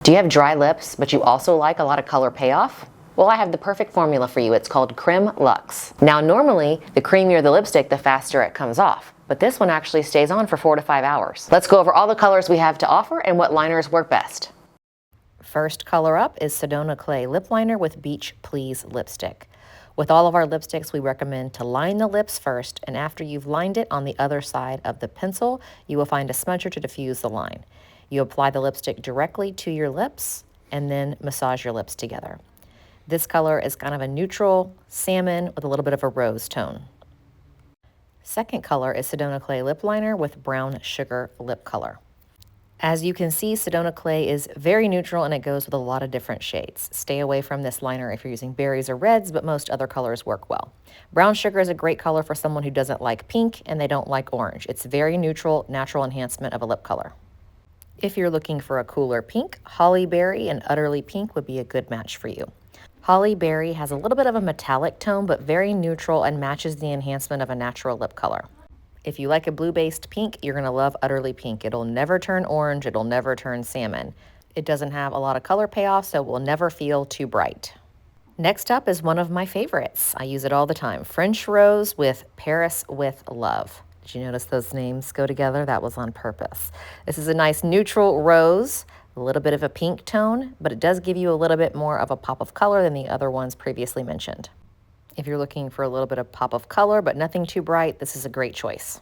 Do you have dry lips, but you also like a lot of color payoff? Well, I have the perfect formula for you. It's called Creme Luxe. Now, normally, the creamier the lipstick, the faster it comes off. But this one actually stays on for 4 to 5 hours. Let's go over all the colors we have to offer and what liners work best. First color up is Sedona Clay Lip Liner with Beach Please lipstick. With all of our lipsticks, we recommend to line the lips first, and after you've lined it on the other side of the pencil, you will find a smudger to diffuse the line. You apply the lipstick directly to your lips and then massage your lips together. This color is kind of a neutral salmon with a little bit of a rose tone. Second color is Sedona Clay Lip Liner with Brown Sugar Lip Color. As you can see, Sedona Clay is very neutral and it goes with a lot of different shades. Stay away from this liner if you're using berries or reds, but most other colors work well. Brown Sugar is a great color for someone who doesn't like pink and they don't like orange. It's very neutral, natural enhancement of a lip color. If you're looking for a cooler pink, Holly Berry and Utterly Pink would be a good match for you. Holly Berry has a little bit of a metallic tone, but very neutral and matches the enhancement of a natural lip color. If you like a blue-based pink, you're going to love Utterly Pink. It'll never turn orange. It'll never turn salmon. It doesn't have a lot of color payoff, so it will never feel too bright. Next up is one of my favorites. I use it all the time. French Rose with Paris with Love. Did you notice those names go together? That was on purpose. This is a nice neutral rose, a little bit of a pink tone, but it does give you a little bit more of a pop of color than the other ones previously mentioned. If you're looking for a little bit of pop of color, but nothing too bright, this is a great choice.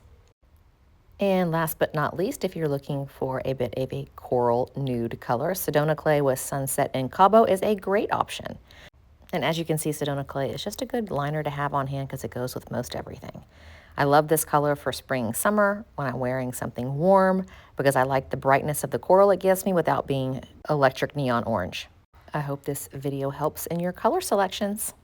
And last but not least, if you're looking for a bit of a coral nude color, Sedona Clay with Sunset in Cabo is a great option. And as you can see, Sedona Clay is just a good liner to have on hand because it goes with most everything. I love this color for spring, summer, when I'm wearing something warm, because I like the brightness of the coral it gives me without being electric neon orange. I hope this video helps in your color selections.